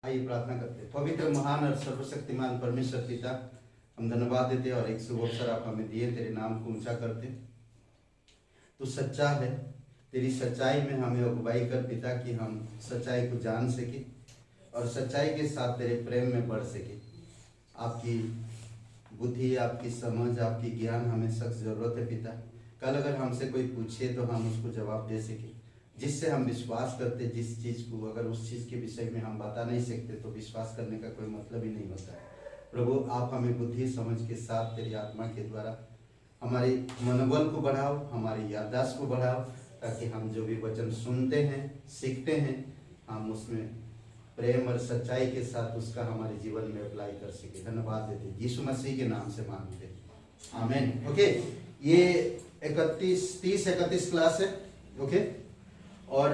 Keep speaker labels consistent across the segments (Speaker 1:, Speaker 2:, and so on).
Speaker 1: आइए प्रार्थना करते हैं। पवित्र महान और सर्वशक्तिमान परमेश्वर पिता, हम धन्यवाद देते और एक शुभ अवसर आप हमें दिए, तेरे नाम को ऊंचा करते। तू सच्चा है, तेरी सच्चाई में हमें अगुवाई कर पिता कि हम सच्चाई को जान सके और सच्चाई के साथ तेरे प्रेम में बढ़ सके। आपकी बुद्धि, आपकी समझ, आपकी ज्ञान हमें सख्त जरूरत है पिता। कल अगर हमसे कोई पूछे तो हम उसको जवाब दे सके, जिससे हम विश्वास करते, जिस चीज़ को अगर उस चीज़ के विषय में हम बता नहीं सकते तो विश्वास करने का कोई मतलब ही नहीं होता है। प्रभु, आप हमें बुद्धि समझ के साथ तेरी आत्मा के द्वारा हमारे मनोबल को बढ़ाओ, हमारी याददाश्त को बढ़ाओ, ताकि हम जो भी वचन सुनते हैं, सीखते हैं, हम उसमें प्रेम और सच्चाई के साथ उसका हमारे जीवन में अप्लाई कर सके। धन्यवाद देते यीशु मसीह के नाम से मांगते, आमीन। ओके, ये 30-31 क्लास है। ओके, और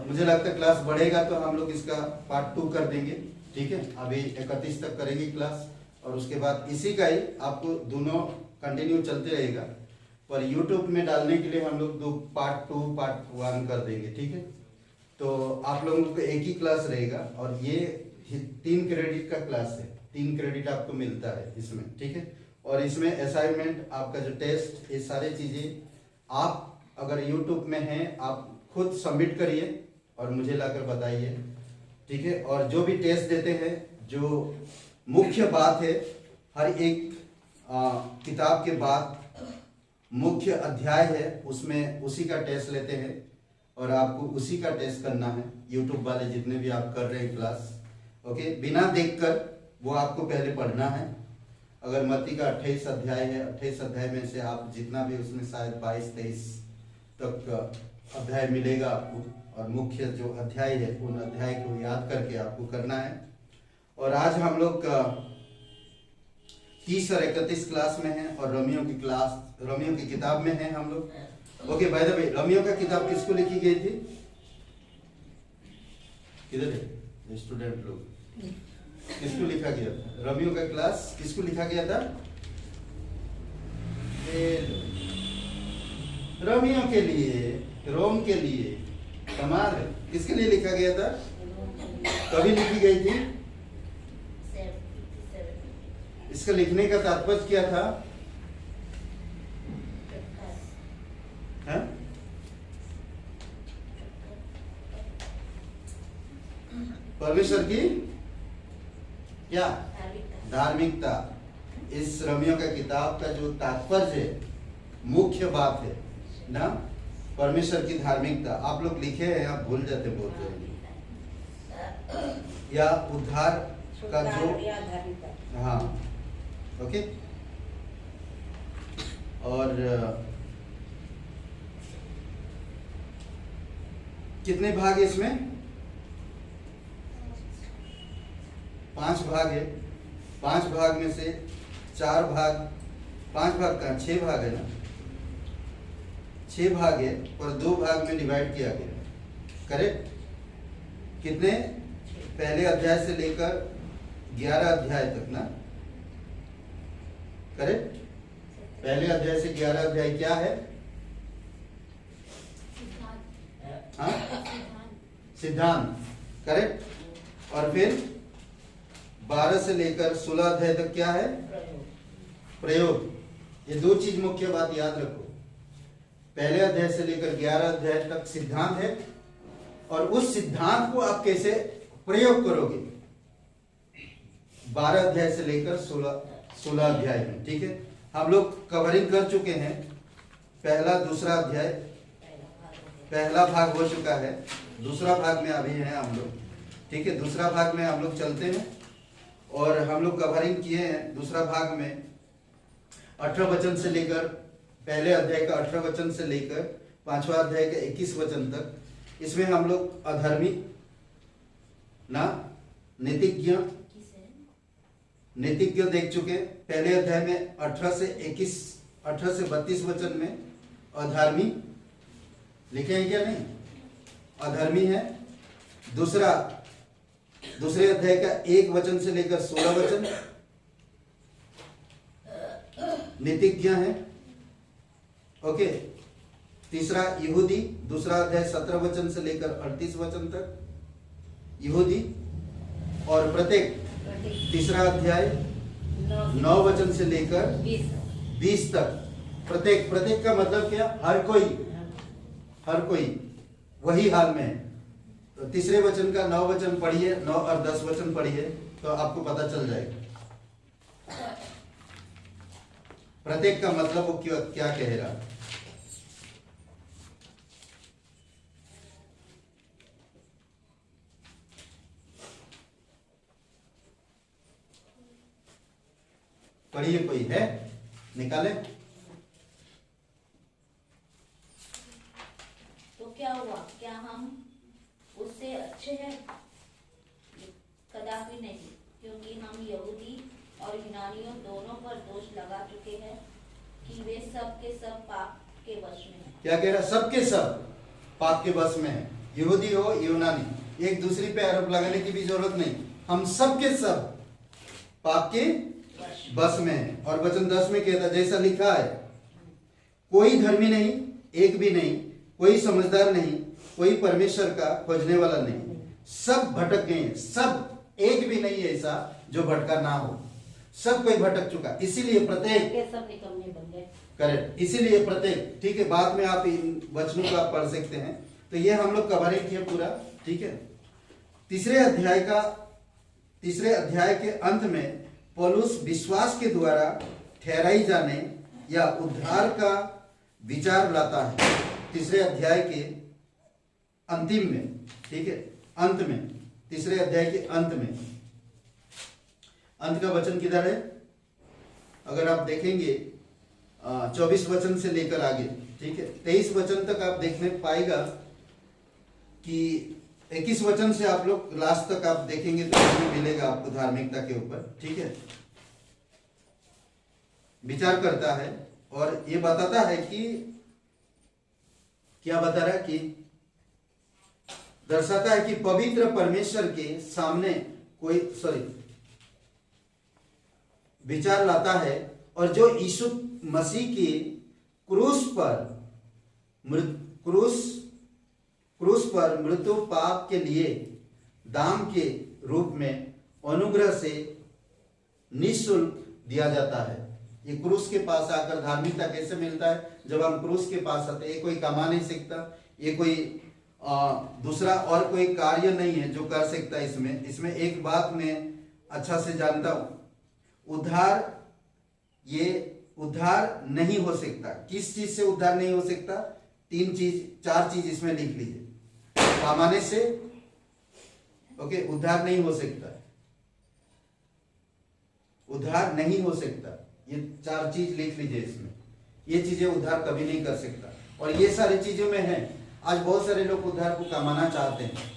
Speaker 1: मुझे लगता है क्लास बढ़ेगा तो हम लोग इसका पार्ट 2 कर देंगे। ठीक है, अभी 31 तक करेंगे क्लास और उसके बाद इसी का ही आपको दोनों कंटिन्यू चलते रहेगा। पर यूट्यूब में डालने के लिए हम लोग पार्ट 2 पार्ट 1 कर देंगे। ठीक है, तो आप लोगों को एक ही क्लास रहेगा और ये 3 क्रेडिट का क्लास है। 3 क्रेडिट आपको मिलता है इसमें। ठीक है, और इसमें असाइनमेंट, आपका जो टेस्ट, ये सारी चीजें आप अगर यूट्यूब में हैं आप खुद सबमिट करिए और मुझे लाकर बताइए। ठीक है, और जो भी टेस्ट देते हैं, जो मुख्य बात है, हर एक किताब के बाद मुख्य अध्याय है, उसमें उसी का टेस्ट लेते हैं और आपको उसी का टेस्ट करना है। यूट्यूब वाले जितने भी आप कर रहे हैं क्लास, ओके, बिना देखकर वो आपको पहले पढ़ना है। अगर मत्ती का 28 अध्याय है, 28 अध्याय में से आप जितना भी, उसमें शायद 22-23 तक अध्याय मिलेगा आपको, और मुख्य जो अध्याय है उन अध्याय को याद करके आपको करना है। और आज हम लोग 30 और 31 क्लास में हैं और रोमियो की किताब में हैं हम लोग। Okay, by the way, Romeo का किताब किसको लिखी गई थी? किधर है स्टूडेंट लोग? किसको लिखा गया था? रोमियो का क्लास किसको लिखा गया था? रोमियो के लिए, रोम के लिए। कमाल है, किसके लिए लिखा गया था? कभी लिखी गई थी? इसका लिखने का तात्पर्य क्या था? है? परमेश्वर की क्या? धार्मिकता। इस रोमियो का किताब का जो तात्पर्य है, मुख्य बात है ना, परमेश्वर की धार्मिकता। आप लोग लिखे हैं, आप भूल जाते बहुत जल्दी। या उद्धार का जो, हाँ, ओके। और कितने भाग है इसमें? 5 भाग है। 5 भाग में से 4 भाग, 5 भाग का 6 भाग है ना, 6 भाग है और 2 भाग में डिवाइड किया गया। करेक्ट? कितने? पहले अध्याय से लेकर 11 अध्याय तक ना। करेक्ट? पहले अध्याय से 11 अध्याय क्या है? हाँ, सिद्धांत। करेक्ट? और फिर 12 से लेकर 16 अध्याय तक क्या है? प्रयोग। ये 2 चीज मुख्य बात याद रखो। पहले अध्याय से लेकर 11 अध्याय तक सिद्धांत है और उस सिद्धांत को आप कैसे प्रयोग करोगे 12 अध्याय से लेकर 16 अध्याय में। ठीक है, हम लोग कवरिंग कर चुके हैं। पहला दूसरा अध्याय, पहला भाग हो चुका है, दूसरा भाग में अभी हैं हम लोग। ठीक है, दूसरा भाग में हम लोग चलते हैं और हम लोग कवरिंग किए हैं दूसरा भाग में 18 वचन से लेकर, पहले अध्याय का 18 वचन से लेकर 5वां अध्याय का 21 वचन तक। इसमें हम लोग अधर्मी ना नीतिज्ञ देख चुके। पहले अध्याय में 18 से 32 वचन में अधर्मी लिखे हैं क्या? नहीं, अधर्मी है। दूसरे अध्याय का 1 वचन से लेकर 16 वचन नीतिज्ञ है। ओके, तीसरा यहूदी, दूसरा अध्याय 17 वचन से लेकर 38 वचन तक यहूदी। और प्रत्येक, तीसरा अध्याय 9 वचन से लेकर 20 तक। प्रत्येक, प्रत्येक का मतलब क्या? हर कोई, हर कोई वही हाल में है। तो तीसरे वचन का 9 वचन पढ़िए, 9 और 10 वचन पढ़िए तो आपको पता चल जाएगा प्रत्येक का मतलब वो क्या कह रहा है। पढ़िए, कोई है निकाले।
Speaker 2: तो क्या हुआ? क्या हम उससे अच्छे हैं? कदापि नहीं, क्योंकि हम यहूदी और यूनानियों दोनों पर दोष लगा चुके हैं कि वे सब के सब पाप के वश में हैं।
Speaker 1: क्या कह रहा? सब के सब पाप के वश में है। यहूदी हो यूनानी, एक दूसरे पे आरोप लगाने की भी जरूरत नहीं। हम सब के सब पाप के बस में है। और वचन 10 में कहता, जैसा लिखा है, कोई धर्मी नहीं, एक भी नहीं, कोई समझदार नहीं, कोई परमेश्वर का खोजने वाला नहीं, सब भटक गए हैं। सब, एक भी नहीं ऐसा जो भटका ना हो। सब कोई भटक चुका, इसीलिए प्रत्येक,
Speaker 2: सब निकम्मे बन गए।
Speaker 1: करेक्ट, इसीलिए प्रत्येक। ठीक है, बाद में आप इन वचनों को आप पढ़ सकते हैं। तो ये हम लोग कवरेज किया पूरा। ठीक है, तीसरे अध्याय के अंत में पौलुस विश्वास के द्वारा ठहराई जाने या उद्धार का विचार लाता है। तीसरे अध्याय के अंतिम में, ठीक है, अंत में, तीसरे अध्याय के अंत में, अंत का वचन किधर है? अगर आप देखेंगे 24 वचन से लेकर आगे, ठीक है, 23 वचन तक आप देखने पाएगा कि 21 वचन से आप लोग लास्ट तक आप देखेंगे तो इसमें मिलेगा आपको धार्मिकता के ऊपर। ठीक है, विचार करता है और ये बताता है कि क्या बता रहा है कि दर्शाता है कि पवित्र परमेश्वर के सामने कोई विचार लाता है, और जो यीशु मसीह की क्रूस पर मृत्यु पाप के लिए दाम के रूप में अनुग्रह से निःशुल्क दिया जाता है। ये क्रूस के पास आकर धार्मिकता कैसे मिलता है? जब हम क्रूस के पास आते हैं, ये कोई कमा नहीं सकता, ये कोई दूसरा और कोई कार्य नहीं है जो कर सकता है। इसमें एक बात मैं अच्छा से जानता हूं, उद्धार नहीं हो सकता। किस चीज से उद्धार नहीं हो सकता? 4 चीज इसमें लिख लीजिए। कमाने से ओके, उद्धार नहीं हो सकता, उद्धार नहीं हो सकता। ये 4 चीज लिख लीजिए इसमें। ये चीजें उद्धार कभी नहीं कर सकता, और ये सारी चीजों में है। आज बहुत सारे लोग उद्धार को कमाना चाहते हैं,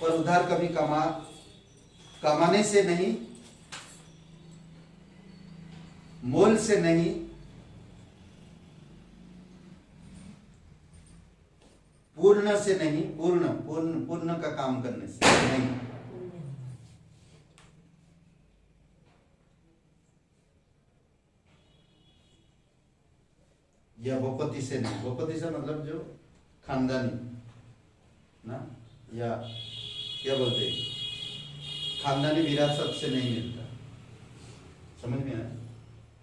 Speaker 1: पर उद्धार कभी कमाने से नहीं, मोल से नहीं, पूर्ण से नहीं, पूर्ण का काम करने से नहीं, या भूपति से नहीं। भूपति से मतलब जो खानदानी ना, या क्या बोलते हैं, खानदानी विरासत से नहीं मिलता। समझ में आया?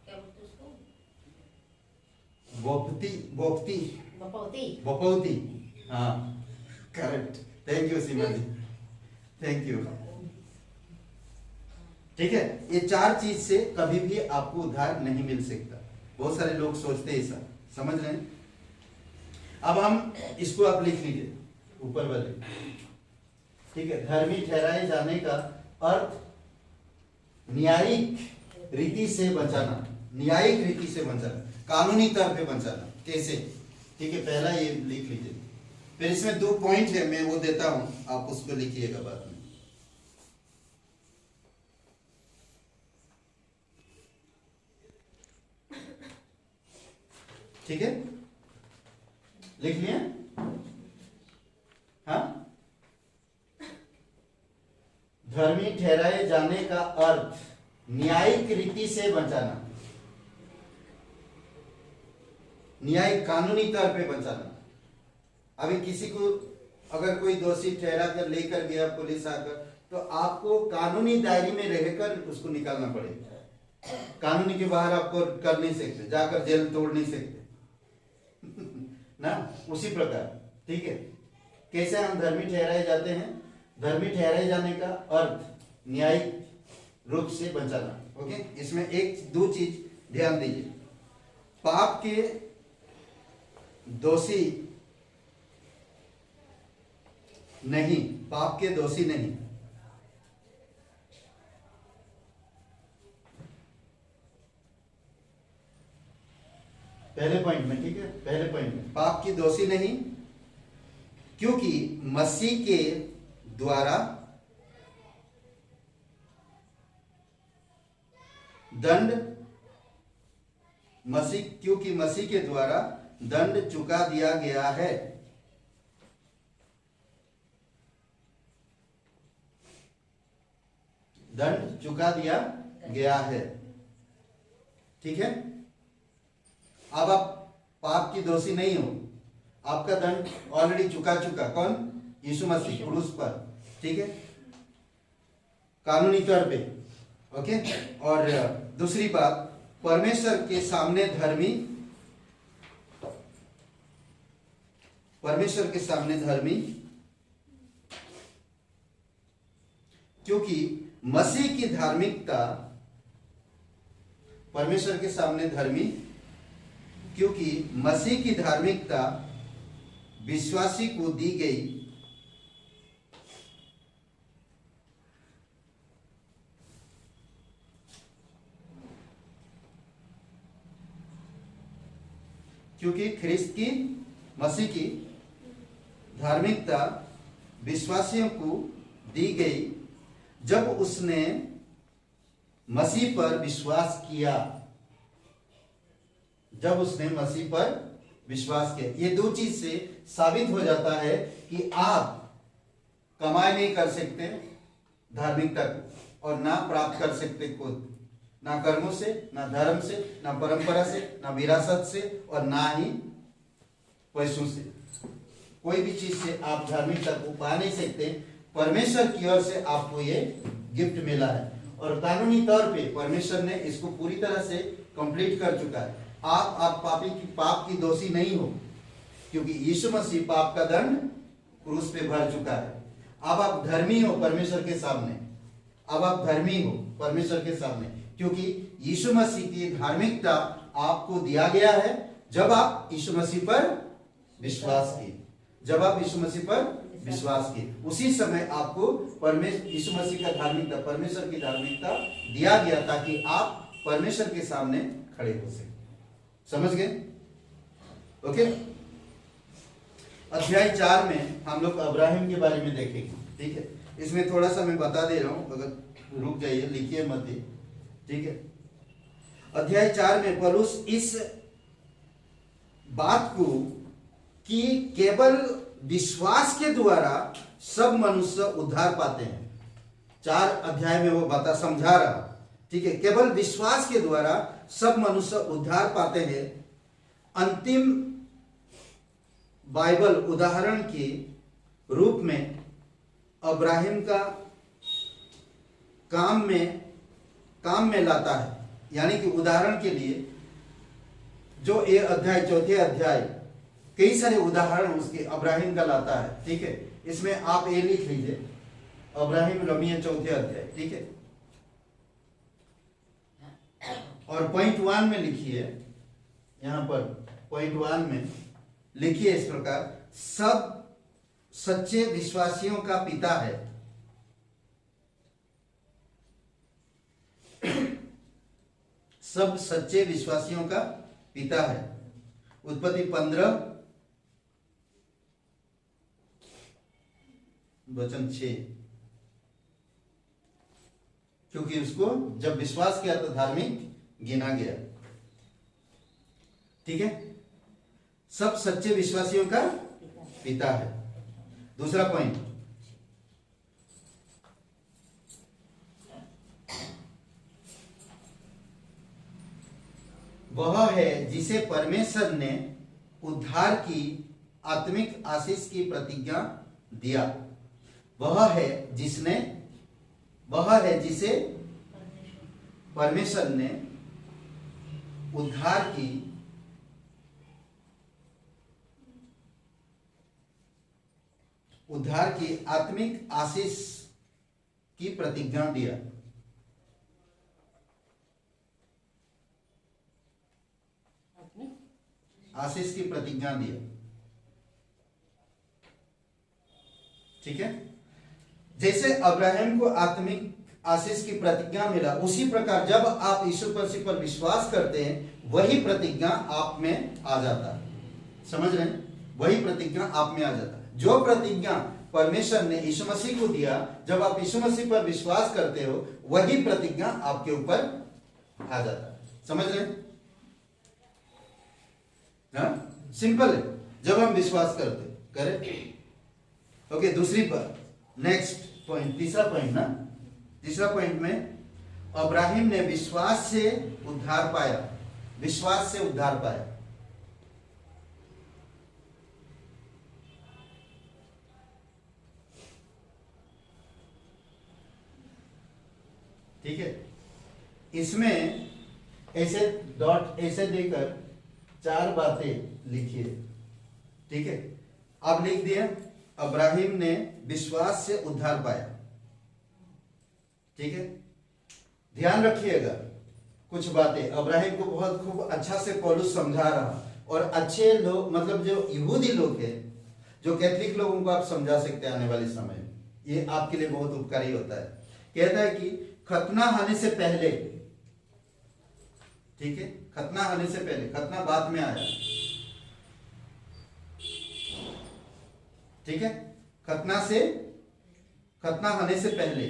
Speaker 2: क्या बोलते उसको?
Speaker 1: भूपति। हाँ, correct. Thank you Seema ji, thank you. ठीक है, ये 4 चीज से कभी भी आपको उद्धार नहीं मिल सकता। बहुत सारे लोग सोचते हैं ऐसा, समझ रहे हैं? अब हम इसको आप लिख लीजिए ऊपर वाले। ठीक है, धर्मी ठहराए जाने का अर्थ न्यायिक रीति से बचाना, न्यायिक रीति से बचाना, कानूनी तौर पे बचाना। कैसे? ठीक है, पहला ये लिख लीजिए। फिर इसमें 2 पॉइंट है, मैं वो देता हूं, आप उसको लिखिएगा बाद में। ठीक है, लिख लिया? हाँ, धर्मी ठहराए जाने का अर्थ न्यायिक रीति से बचाना, न्यायिक कानूनी तौर पे बचाना। अभी किसी को अगर कोई दोषी ठहरा कर लेकर गया पुलिस आकर, तो आपको कानूनी दायरे में रहकर उसको निकालना पड़ेगा। कानूनी के बाहर आपको कर नहीं सकते, जाकर जेल तोड़ नहीं सकते ना। उसी प्रकार, ठीक है, कैसे हम धर्मी ठहराए जाते हैं? धर्मी ठहराए जाने का अर्थ न्यायिक रूप से बचाना। ओके, इसमें एक दो चीज ध्यान दीजिए। पाप के दोषी नहीं, पाप के दोषी नहीं। पहले पॉइंट में, ठीक है, पहले पॉइंट में पाप की दोषी नहीं, क्योंकि मसीह के द्वारा दंड, क्योंकि मसीह के द्वारा दंड चुका दिया गया है। दंड चुका दिया गया है, ठीक है। अब आप पाप की दोषी नहीं हो, आपका दंड ऑलरेडी चुका। कौन? यीशु मसीह क्रूस पर, ठीक है, कानूनी तौर पे। ओके, और दूसरी बात, परमेश्वर के सामने धर्मी, परमेश्वर के सामने धर्मी, क्योंकि मसीह की धार्मिकता, परमेश्वर के सामने धर्मी क्योंकि मसीह की धार्मिकता विश्वासी को दी गई, क्योंकि ख्रिस्त की, मसीह की धार्मिकता विश्वासियों को दी गई जब उसने मसीह पर विश्वास किया। जब उसने मसीह पर विश्वास किया। ये दो चीज से साबित हो जाता है कि आप कमाई नहीं कर सकते धार्मिकता को, और ना प्राप्त कर सकते खुद, ना कर्मों से, ना धर्म से, ना परंपरा से, ना विरासत से, और ना ही पैसों से। कोई भी चीज से आप धार्मिकता को पा नहीं सकते। परमेश्वर की ओर से आपको ये गिफ्ट मिला है, और कानूनी तौर पे परमेश्वर ने इसको पूरी तरह से कंप्लीट कर चुका है। आप पाप की दोषी नहीं हो, क्योंकि यीशु मसीह पाप का दंड क्रूस पे भर चुका है। अब आप धर्मी हो परमेश्वर के सामने। अब आप धर्मी हो परमेश्वर के सामने, क्योंकि यीशु मसीह की धार्मिकता आपको दिया गया है जब आप यीशु मसीह पर विश्वास किए। जब आप यीशु मसीह पर विश्वास किए, उसी समय आपको यीशु मसीह का धार्मिकता, परमेश्वर की धार्मिकता दिया गया, ताकि आप परमेश्वर के सामने खड़े हो सके। समझ गए? ओके, अध्याय 4 में हम लोग अब्राहम के बारे में देखेंगे, ठीक है। इसमें थोड़ा सा मैं बता दे रहा हूं, अगर रुक जाइए, लिखिए मत, ठीक है। अध्याय 4 में पौलुस इस बात को कि केवल विश्वास के द्वारा सब मनुष्य उद्धार पाते हैं, 4 अध्याय में वो बात समझा रहा, ठीक है। केवल विश्वास के द्वारा सब मनुष्य उद्धार पाते हैं। अंतिम बाइबल उदाहरण के रूप में अब्राहम का काम में लाता है, यानी कि उदाहरण के लिए जो ये अध्याय, चौथे अध्याय, कई सारे उदाहरण उसके अब्राहम का लाता है, ठीक है। इसमें आप ये लिख लीजिए, अब्राहम रमिया चौथे अध्याय, ठीक है। और पॉइंट 1 में लिखिए, यहां पर पॉइंट 1 में लिखिए इस प्रकार, सब सच्चे विश्वासियों का पिता है। सब सच्चे विश्वासियों का पिता है। उत्पत्ति 15 वचन 6, क्योंकि उसको जब विश्वास किया तो धार्मिक गिना गया, ठीक है। सब सच्चे विश्वासियों का पिता है। दूसरा पॉइंट, वह है जिसे परमेश्वर ने उद्धार की आत्मिक आशीष की प्रतिज्ञा दिया। वह है जिसने वह है जिसे परमेश्वर ने उद्धार की आत्मिक आशीष की प्रतिज्ञा दिया। आशीष की प्रतिज्ञा दिया। ठीक है, जैसे अब्राहम को आत्मिक आशीष की प्रतिज्ञा मिला, उसी प्रकार जब आप यीशु मसीह पर विश्वास करते हैं वही प्रतिज्ञा आप में आ जाता है। समझ रहे हैं? वही प्रतिज्ञा आप में आ जाता है। जो प्रतिज्ञा परमेश्वर ने यीशु मसीह को दिया, जब आप यीशु मसीह पर विश्वास करते हो वही प्रतिज्ञा आपके ऊपर आ जाता है। समझ रहे हैं? सिंपल है, जब हम विश्वास करते करें। ओके, दूसरी पर नेक्स्ट पॉइंट, तीसरा पॉइंट ना, तीसरा पॉइंट में अब्राहिम ने विश्वास से उद्धार पाया। विश्वास से उद्धार पाया। ठीक है, इसमें ऐसे डॉट ऐसे देकर 4 बातें लिखिए। ठीक है, आप लिख दिए अब्राहिम ने विश्वास से उद्धार पाया। ठीक है, ध्यान रखिएगा कुछ बातें। अब्राहिम को बहुत खूब अच्छा से पौलुस समझा रहा, और अच्छे लोग मतलब जो यहूदी लोग हैं, जो कैथलिक लोगों को आप समझा सकते हैं आने वाले समय में, ये आपके लिए बहुत उपकारी होता है। कहता है कि खतना होने से पहले, ठीक है, खतना होने से पहले, खतना बाद में आया। ठीक है, खतना होने से पहले,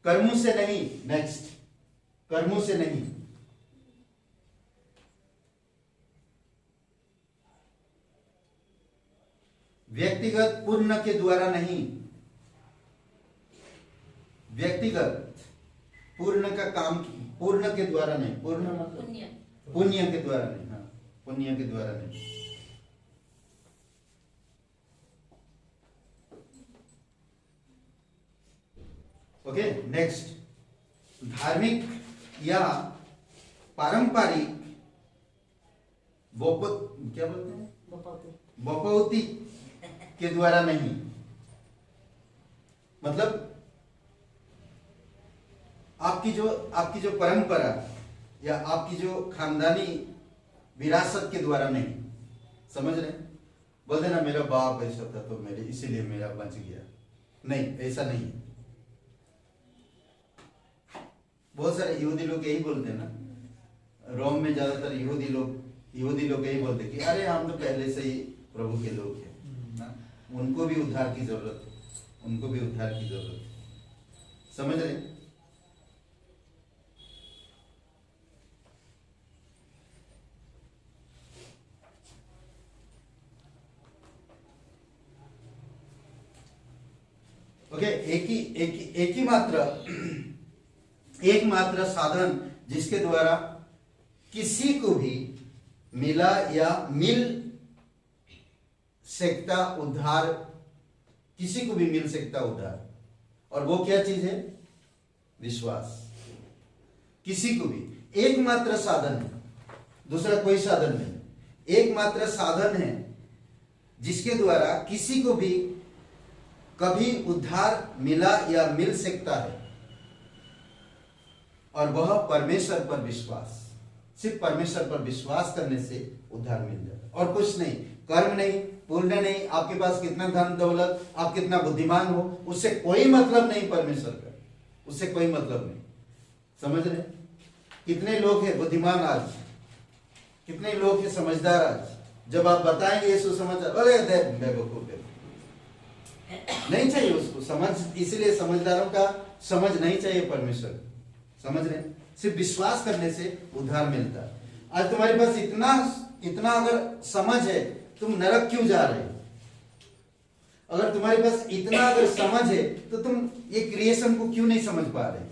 Speaker 1: कर्मों से नहीं। नेक्स्ट, कर्मों से नहीं, व्यक्तिगत पुण्य के द्वारा नहीं। व्यक्तिगत पूर्ण का काम, पूर्ण के द्वारा नहीं, पूर्ण मतलब पुण्य के द्वारा नहीं। हाँ, पुण्य के द्वारा नहीं। ओके, नेक्स्ट, धार्मिक या पारंपरिक क्या बोलते हैं, बपौती के द्वारा नहीं। मतलब आपकी जो परंपरा या आपकी जो खानदानी विरासत के द्वारा नहीं। समझ रहे? बोलते ना मेरा बाप ऐसा था तो मेरे इसीलिए मेरा बच गया। नहीं, ऐसा नहीं है। बहुत सारे यहूदी लोग यही बोलते हैं ना, रोम में ज्यादातर यहूदी लोग यही बोलते कि अरे हम तो पहले से ही प्रभु के लोग हैं, उनको भी उद्धार की जरूरत है, उनको भी उद्धार की जरूरत है। समझ रहे? ओके, एकमात्र साधन जिसके द्वारा किसी को भी मिला या मिल सकता उद्धार, किसी को भी मिल सकता उद्धार, और वो क्या चीज है? विश्वास। किसी को भी, एकमात्र साधन है, दूसरा कोई साधन नहीं। एकमात्र साधन है जिसके द्वारा किसी को भी कभी उद्धार मिला या मिल सकता है, और वह परमेश्वर पर विश्वास। सिर्फ परमेश्वर पर विश्वास करने से उद्धार मिल जाता है, और कुछ नहीं। कर्म नहीं, पुण्य नहीं, आपके पास कितना धन दौलत, आप कितना बुद्धिमान हो, उससे कोई मतलब नहीं परमेश्वर का, उससे कोई मतलब नहीं। समझ रहे? कितने लोग हैं बुद्धिमान आज, कितने लोग हैं समझदार आज। जब आप बताएंगे ये सुसमझदार, अरे बेवकूफ है, नहीं चाहिए उसको समझ। इसलिए समझदारों का समझ नहीं चाहिए परमेश्वर। समझ रहे? सिर्फ विश्वास करने से उद्धार मिलता है। आज तुम्हारे पास इतना अगर समझ है, तुम नरक क्यों जा रहे हो? अगर तुम्हारे पास इतना अगर समझ है तो तुम ये क्रिएशन को क्यों नहीं समझ पा रहे?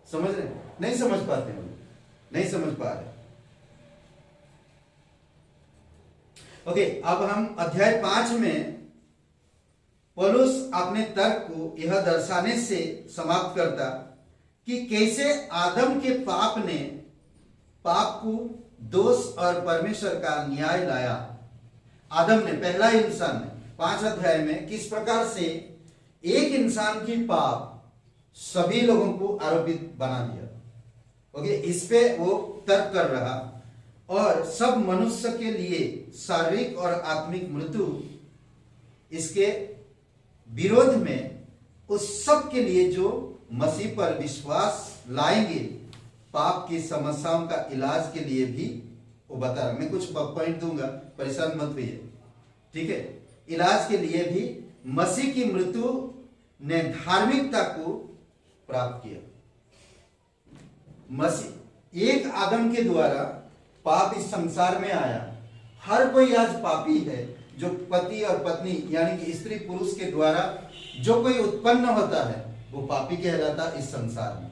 Speaker 1: समझ रहे? नहीं समझ पाते हो, नहीं समझ पा रहे। ओके, अब हम अध्याय 5 में पौलुस अपने तर्क को यह दर्शाने से समाप्त करता कि कैसे आदम के पाप ने पाप को दोष और परमेश्वर का न्याय लाया। आदम ने, पहला इंसान ने 5 अध्याय में किस प्रकार से एक इंसान की पाप सभी लोगों को आरोपित बना दिया। ओके, इस पे वो तर्क कर रहा और सब मनुष्य के लिए शारीरिक और आत्मिक मृत्यु, इसके विरोध में उस सब के लिए जो मसीह पर विश्वास लाएंगे पाप की समस्याओं का इलाज के लिए भी वो बता रहा। मैं कुछ पॉइंट दूंगा, परेशान मत होइए, ठीक है। इलाज के लिए भी मसीह की मृत्यु ने धार्मिकता को प्राप्त किया। मसीह, एक आदम के द्वारा पाप इस संसार में आया। हर कोई आज पापी है। जो पति और पत्नी यानी कि स्त्री पुरुष के द्वारा जो कोई उत्पन्न होता है वो पापी कहलाता इस संसार में।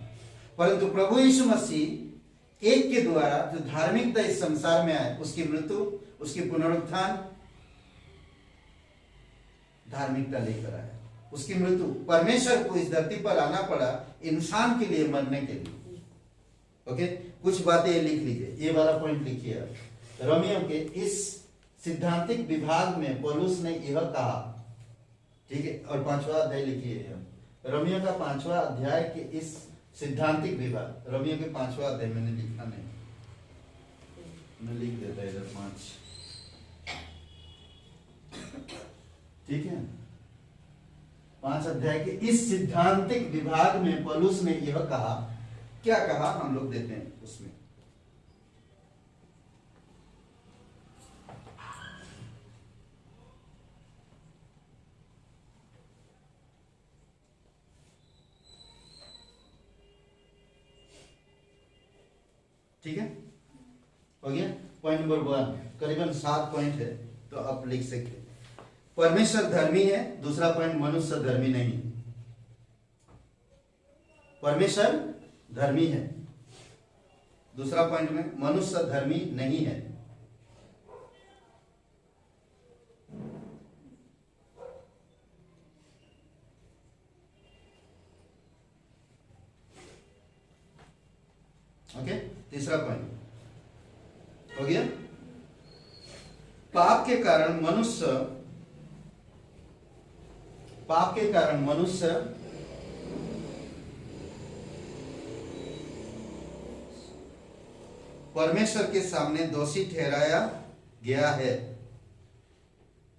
Speaker 1: परंतु प्रभु यीशु मसीह एक के द्वारा जो धार्मिकता इस संसार में आए, उसकी मृत्यु, उसकी पुनरुत्थान धार्मिकता लेकर आया। उसकी मृत्यु, परमेश्वर को इस धरती पर आना पड़ा इंसान के लिए, मरने के लिए। ओके, कुछ बातें लिख लीजिए, ये वाला पॉइंट लिखिए। रोमियो के इस सिद्धांतिक विभाग में पौलुस ने यह कहा, ठीक है। और 5वां अध्याय लिखिए, रोमियो का 5वां अध्याय के इस सिद्धांतिक विभाग, रोमियो के 5वां अध्याय, मैंने लिखा नहीं, मैं लिख देता इधर 5, ठीक है। 5 अध्याय के इस सिद्धांतिक विभाग में पौलुस ने यह कहा, क्या कहा हम लोग देते हैं उसमें। ठीक है, हो गया। पॉइंट नंबर 1, करीबन 7 पॉइंट है तो आप लिख सकते। परमेश्वर धर्मी है। दूसरा पॉइंट, मनुष्य धर्मी नहीं। परमेश्वर धर्मी है। दूसरा पॉइंट में मनुष्य धर्मी नहीं है। ओके, तीसरा पॉइंट हो गया। पाप के कारण मनुष्य परमेश्वर के सामने दोषी ठहराया गया है।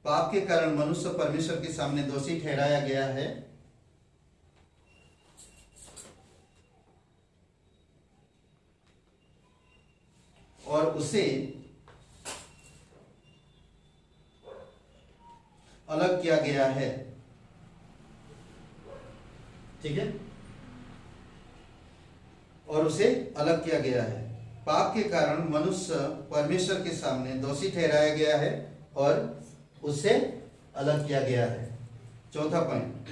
Speaker 1: पाप के कारण मनुष्य परमेश्वर के सामने दोषी ठहराया गया है और उसे अलग किया गया है, ठीक है। और उसे अलग किया गया है। पाप के कारण मनुष्य परमेश्वर के सामने दोषी ठहराया गया है और उससे अलग किया गया है। चौथा पॉइंट,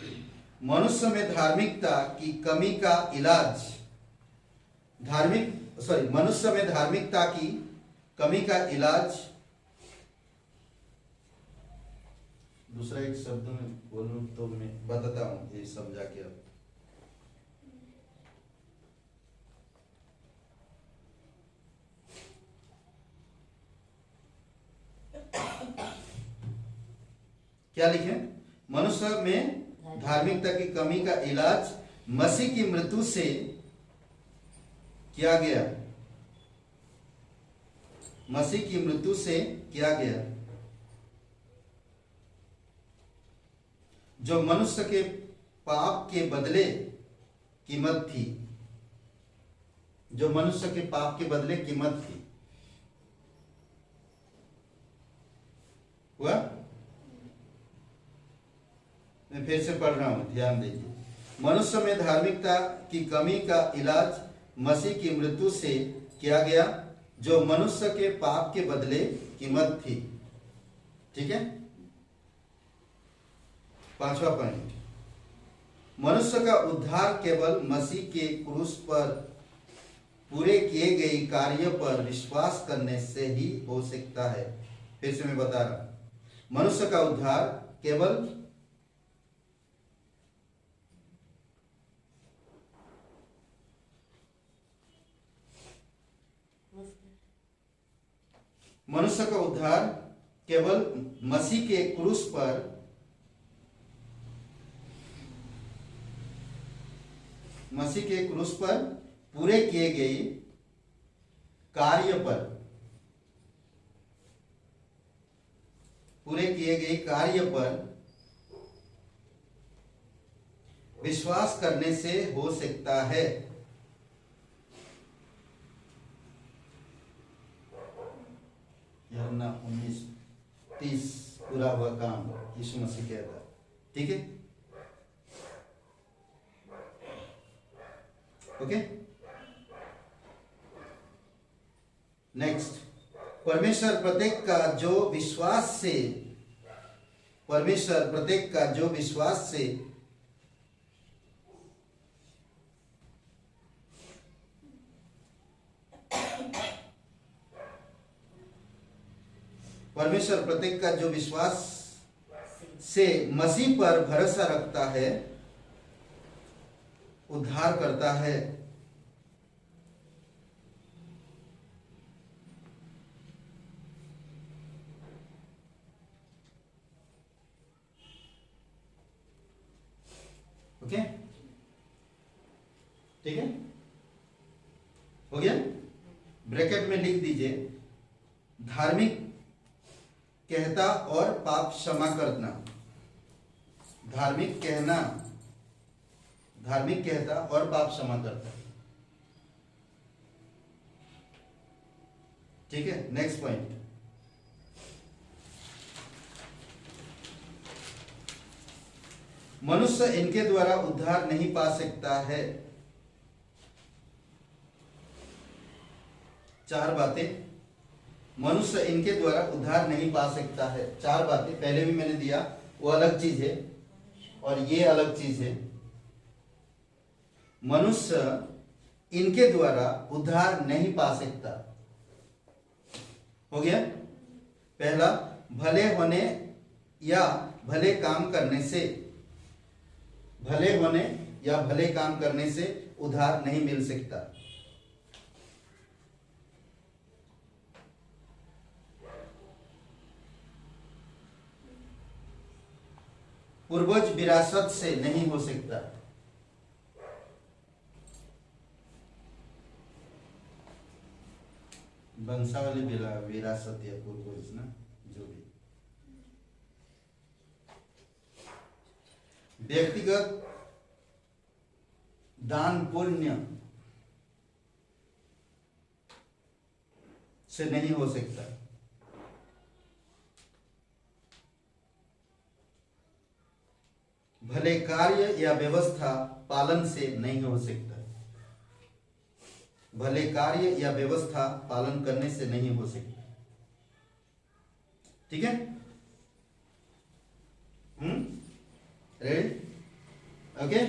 Speaker 1: मनुष्य में धार्मिकता की कमी का इलाज, मनुष्य में धार्मिकता की कमी का इलाज, दूसरा एक शब्द में बोलूं तो मैं बताता हूं, ये समझा के अब। क्या लिखे? मनुष्य में धार्मिकता की कमी का इलाज मसीह की मृत्यु से किया गया। मसीह की मृत्यु से किया गया, जो मनुष्य के पाप के बदले कीमत थी। जो मनुष्य के पाप के बदले कीमत थी। हुआ? मैं फिर से पढ़ रहा हूं, ध्यान दीजिए। मनुष्य में धार्मिकता की कमी का इलाज मसीह की मृत्यु से किया गया, जो मनुष्य के पाप के बदले कीमत थी। ठीक है। 5वां पॉइंट, मनुष्य का उद्धार केवल मसीह के क्रूस पर पूरे किए गए कार्य पर विश्वास करने से ही हो सकता है। फिर से मैं बता रहा हूं, मनुष्य का उद्धार केवल मनुष्य का उद्धार केवल मसीह के क्रूस पर पूरे किए गए कार्य पर विश्वास करने से हो सकता है। यूहन्ना 19:30 पूरा हुआ काम यीशु मसीह कहता। ठीक है, ओके। नेक्स्ट, परमेश्वर प्रत्येक का जो विश्वास से मसीह पर भरोसा रखता है उद्धार करता है। ओके, ठीक है, हो गया। ब्रैकेट में लिख दीजिए, धार्मिक कहता और पाप क्षमा करना। धार्मिक कहता और पाप क्षमा करता। ठीक है, नेक्स्ट पॉइंट, मनुष्य इनके द्वारा उद्धार नहीं पा सकता है। 4 बातें मनुष्य इनके द्वारा उद्धार नहीं पा सकता है। 4 बातें पहले भी मैंने दिया, वो अलग चीज है और ये अलग चीज है। मनुष्य इनके द्वारा उद्धार नहीं पा सकता। हो गया। पहला, भले होने या भले काम करने से उद्धार नहीं मिल सकता। पूर्वज विरासत से नहीं हो सकता। वंशावली विरासत या पूर्वज ना, जो भी व्यक्तिगत दान पुण्य से नहीं हो सकता। भले कार्य या व्यवस्था पालन से नहीं हो सकता। भले कार्य या व्यवस्था पालन करने से नहीं हो सकता। ठीक है, रेडी, ओके,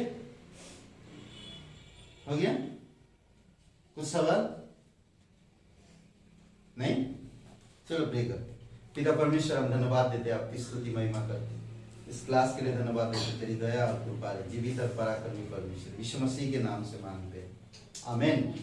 Speaker 1: हो गया। कुछ सवाल नहीं? चलो प्रे करते। पिता परमेश्वर, हम धन्यवाद देते, आपकी स्तुति महिमा करते। इस क्लास के लिए धन्यवाद देते, तेरी दया और कृपा है। जीवित और पराक्रमी परमेश्वर, यीशु मसीह के नाम से मांगते हैं, आमीन।